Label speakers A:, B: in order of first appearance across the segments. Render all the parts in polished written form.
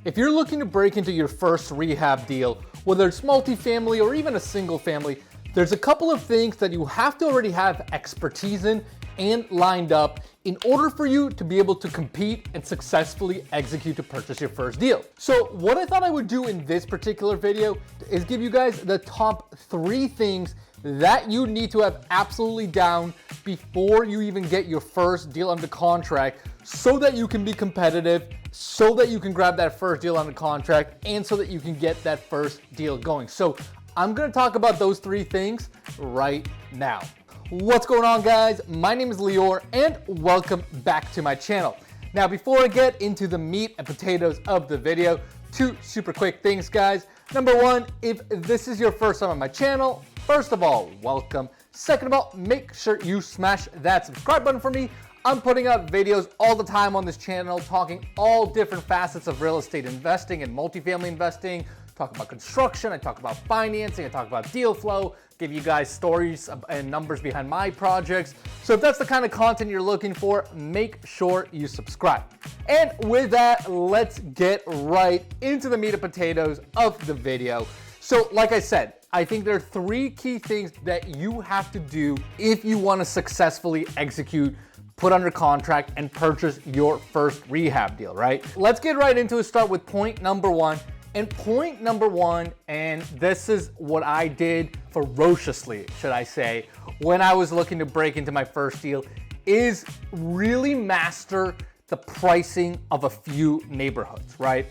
A: If you're looking to break into your first rehab deal, whether it's multifamily or even a single family, there's a couple of things that you have to already have expertise in and lined up in order for you to be able to compete and successfully execute to purchase your first deal. So what I thought I would do in this particular video is give you guys the top 3 things that you need to have absolutely down before you even get your first deal under contract, so that you can be competitive, so that you can grab that first deal under contract, and so that you can get that first deal going. So I'm gonna talk about those 3 things right now. What's going on, guys? My name is Lior and welcome back to my channel. Now, before I get into the meat and potatoes of the video, 2 super quick things, guys. Number 1, if this is your first time on my channel, first of all, welcome. Second of all, make sure you smash that subscribe button for me. I'm putting out videos all the time on this channel, talking all different facets of real estate investing and multifamily investing. Talk about construction, I talk about financing, I talk about deal flow, give you guys stories and numbers behind my projects. So if that's the kind of content you're looking for, make sure you subscribe. And with that, let's get right into the meat and potatoes of the video. So like I said, I think there are 3 key things that you have to do if you want to successfully execute, put under contract, and purchase your first rehab deal, right? Let's get right into it. Start with point number 1. And point number 1, and this is what I did ferociously, should I say, when I was looking to break into my first deal, is really master the pricing of a few neighborhoods, right?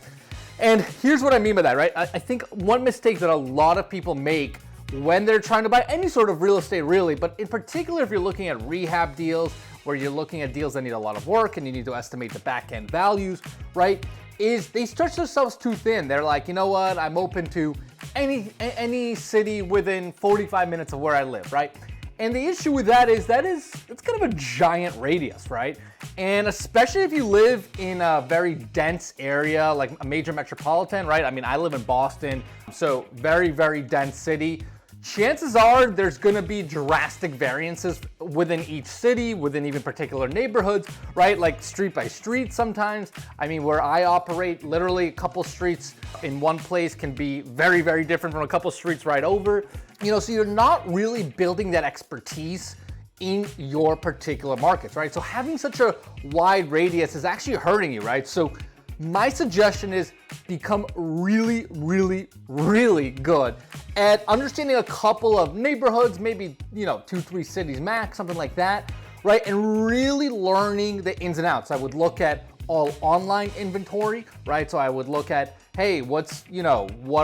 A: And here's what I mean by that, right? I think one mistake that a lot of people make when they're trying to buy any sort of real estate, really, but in particular if you're looking at rehab deals, where you're looking at deals that need a lot of work and you need to estimate the back end values, right? Is they stretch themselves too thin. They're like, you know what, I'm open to any city within 45 minutes of where I live, right? And the issue with that is it's kind of a giant radius, right? And especially if you live in a very dense area, like a major metropolitan, right? I mean, I live in Boston, so very, very dense city. Chances are there's gonna be drastic variances within each city, within even particular neighborhoods, right? Like street by street sometimes. I mean, where I operate, literally a couple streets in one place can be very, very different from a couple streets right over. You know, so you're not really building that expertise in your particular markets, right? So having such a wide radius is actually hurting you, right? So my suggestion is become really, really, really good at understanding a couple of neighborhoods, maybe, 2-3 cities max, something like that, right? And really learning the ins and outs. I would look at all online inventory, right? So I would look at, hey, what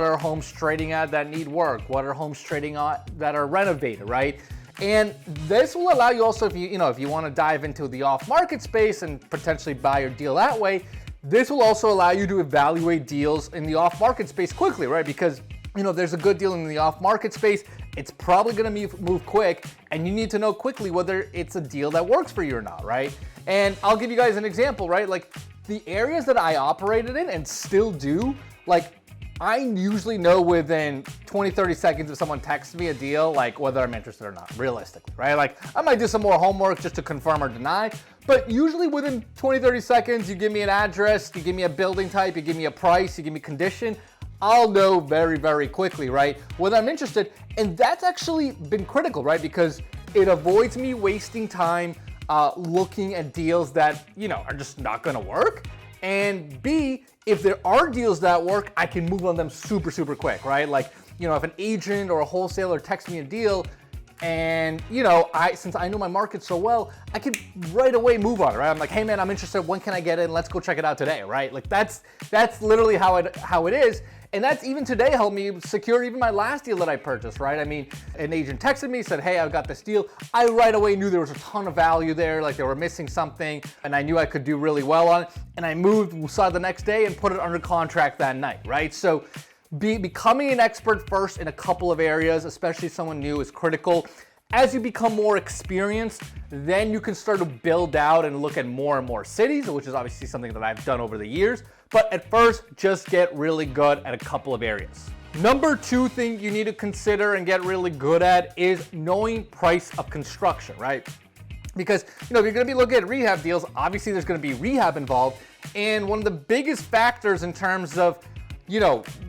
A: are homes trading at that need work? What are homes trading at that are renovated, right? And this will allow you also, if you want to dive into the off-market space and potentially buy your deal that way, this will also allow you to evaluate deals in the off-market space quickly, right? Because, if there's a good deal in the off-market space, it's probably gonna move quick, and you need to know quickly whether it's a deal that works for you or not, right? And I'll give you guys an example, right? Like the areas that I operated in and still do, like I usually know within 20-30 seconds if someone texts me a deal, like whether I'm interested or not, realistically, right? Like I might do some more homework just to confirm or deny, but usually within 20-30 seconds, you give me an address, you give me a building type, you give me a price, you give me condition, I'll know very, very quickly, right, whether I'm interested. And that's actually been critical, right? Because it avoids me wasting time looking at deals that, are just not gonna work. And B, if there are deals that work, I can move on them super, super quick, right? Like, if an agent or a wholesaler texts me a deal and, since I know my market so well, I can right away move on it, right? I'm like, hey man, I'm interested, when can I get in? Let's go check it out today, right? Like that's literally how it is. And that's even today helped me secure even my last deal that I purchased, right? I mean, an agent texted me, said, hey, I've got this deal. I right away knew there was a ton of value there, like they were missing something, and I knew I could do really well on it. And I saw it the next day and put it under contract that night, right? So becoming an expert first in a couple of areas, especially someone new, is critical. As you become more experienced, then you can start to build out and look at more and more cities, which is obviously something that I've done over the years. But at first, just get really good at a couple of areas. Number 2 thing you need to consider and get really good at is knowing price of construction, right? Because, if you're gonna be looking at rehab deals, obviously there's gonna be rehab involved. And one of the biggest factors in terms of,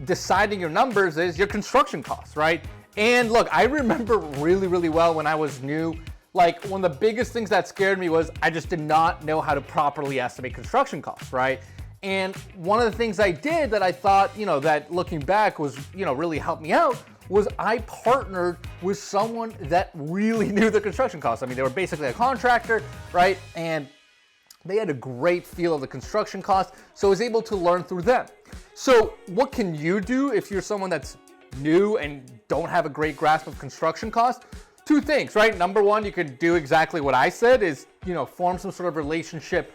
A: deciding your numbers is your construction costs, right? And look, I remember really, really well when I was new, like one of the biggest things that scared me was I just did not know how to properly estimate construction costs, right? And one of the things I did that I thought, that looking back was, really helped me out was I partnered with someone that really knew the construction costs. I mean, they were basically a contractor, right? And they had a great feel of the construction costs, so I was able to learn through them. So what can you do if you're someone that's new and don't have a great grasp of construction costs? Two things, right? Number one, you could do exactly what I said is, form some sort of relationship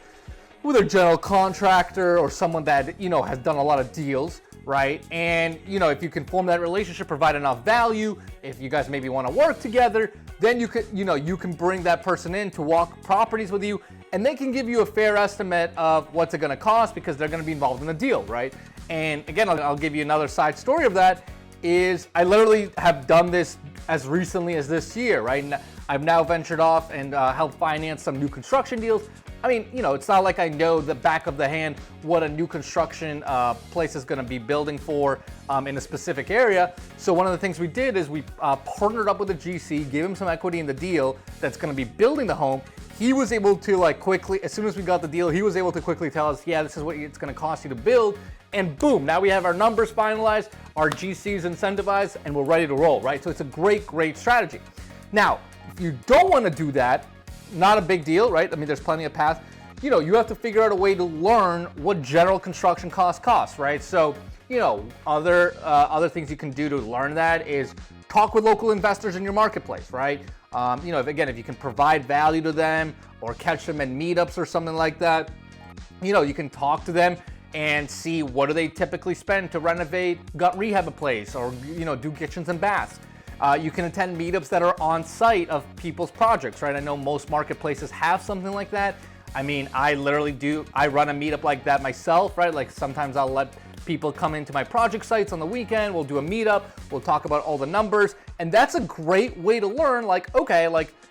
A: with a general contractor or someone that, has done a lot of deals, right? And, if you can form that relationship, provide enough value, if you guys maybe want to work together, then you can bring that person in to walk properties with you, and they can give you a fair estimate of what's it going to cost because they're going to be involved in the deal, right? And again, I'll give you another side story of that is I literally have done this as recently as this year, right? And I've now ventured off and helped finance some new construction deals. I mean, it's not like I know the back of the hand what a new construction place is going to be building for in a specific area. So one of the things we did is we partnered up with a GC, gave him some equity in the deal that's going to be building the home. He was able to quickly, as soon as we got the deal, he was able to quickly tell us, yeah, this is what it's going to cost you to build. And boom, now we have our numbers finalized, our GCs incentivized, and we're ready to roll, right? So it's a great, great strategy. Now, if you don't want to do that, not a big deal, right? I mean, there's plenty of paths. You have to figure out a way to learn what general construction costs, right? So, other things you can do to learn that is talk with local investors in your marketplace, right? If you can provide value to them or catch them at meetups or something like that, you can talk to them and see what do they typically spend to renovate, rehab a place, or do kitchens and baths. You can attend meetups that are on site of people's projects, right? I know most marketplaces have something like that. I mean, I run a meetup like that myself, right? Like sometimes I'll let people come into my project sites on the weekend, we'll do a meetup, we'll talk about all the numbers, and that's a great way to learn,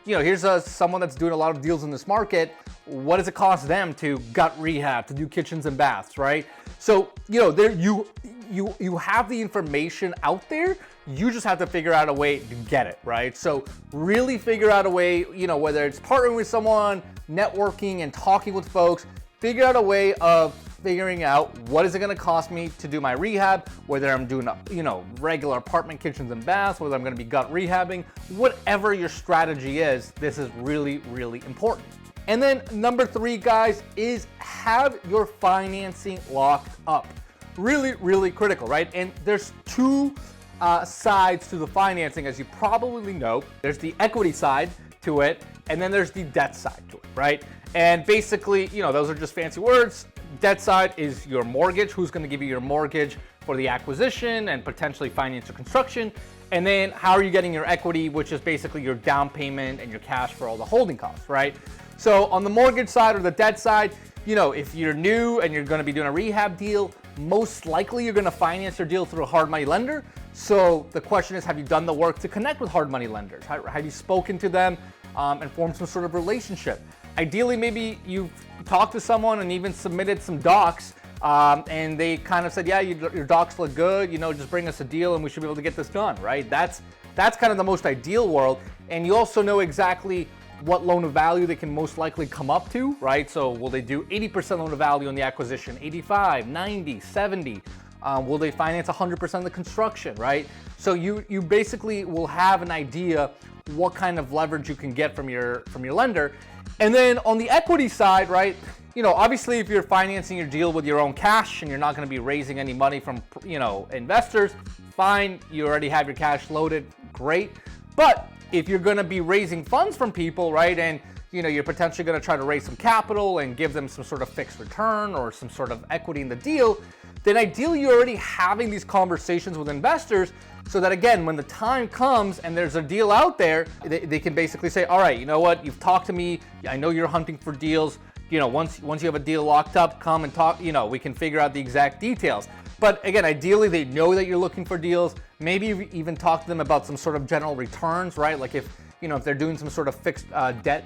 A: here's someone that's doing a lot of deals in this market, what does it cost them to gut rehab, to do kitchens and baths, right? So, there you have the information out there, you just have to figure out a way to get it, right? So really figure out a way, whether it's partnering with someone, networking and talking with folks, figure out a way of figuring out what is it going to cost me to do my rehab, whether I'm doing regular apartment kitchens and baths, whether I'm going to be gut rehabbing, whatever your strategy is, this is really, really important. And then number 3, guys, is have your financing locked up. Really, really critical, right? And there's two sides to the financing, as you probably know. There's the equity side to it, and then there's the debt side to it, right? And basically, those are just fancy words. Debt side is your mortgage, who's going to give you your mortgage for the acquisition and potentially finance your construction. And then how are you getting your equity, which is basically your down payment and your cash for all the holding costs, right? So on the mortgage side or the debt side, if you're new and you're going to be doing a rehab deal, most likely you're going to finance your deal through a hard money lender. So the question is, have you done the work to connect with hard money lenders? Have you spoken to them and formed some sort of relationship? Ideally, maybe you've talked to someone and even submitted some docs and they kind of said, yeah, your docs look good, just bring us a deal and we should be able to get this done, right? That's kind of the most ideal world. And you also know exactly what loan of value they can most likely come up to, right? So will they do 80% loan of value on the acquisition, 85, 90, 70? Will they finance 100% of the construction, right? So you basically will have an idea what kind of leverage you can get from your lender. And then on the equity side, right, obviously if you're financing your deal with your own cash and you're not going to be raising any money from, investors, fine, you already have your cash loaded, great. But if you're going to be raising funds from people, right, and you're potentially going to try to raise some capital and give them some sort of fixed return or some sort of equity in the deal, then ideally you're already having these conversations with investors so that, again, when the time comes and there's a deal out there, they can basically say, all right, you know what, you've talked to me, I know you're hunting for deals, once you have a deal locked up, come and talk, we can figure out the exact details. But again, ideally they know that you're looking for deals. Maybe you even talk to them about some sort of general returns, right? Like if you know, if they're doing some sort of fixed debt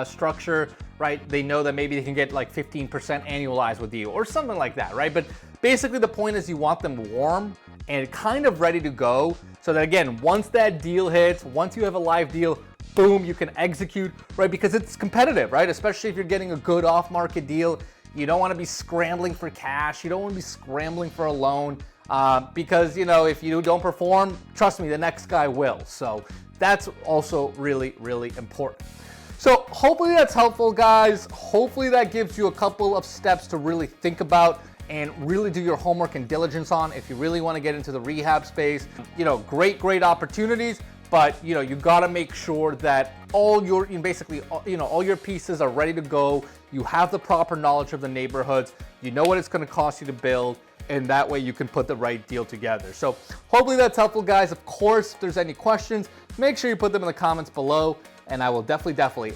A: structure, right, they know that maybe they can get like 15% annualized with you or something like that, right? But basically the point is you want them warm and kind of ready to go, so that again, once that deal hits, once you have a live deal, boom, you can execute, right? Because it's competitive, right? Especially if you're getting a good off-market deal. You don't want to be scrambling for cash. You don't want to be scrambling for a loan because, you know, if you don't perform, trust me, the next guy will. So that's also really, really important. So hopefully that's helpful, guys. Hopefully that gives you a couple of steps to really think about and really do your homework and diligence on if you really want to get into the rehab space. You know, great opportunities. But you know, you gotta make sure that all your, basically, you know, all your pieces are ready to go. You have the proper knowledge of the neighborhoods. You know what it's gonna cost you to build, and that way you can put the right deal together. So hopefully that's helpful, guys. Of course, if there's any questions, make sure you put them in the comments below, and I will definitely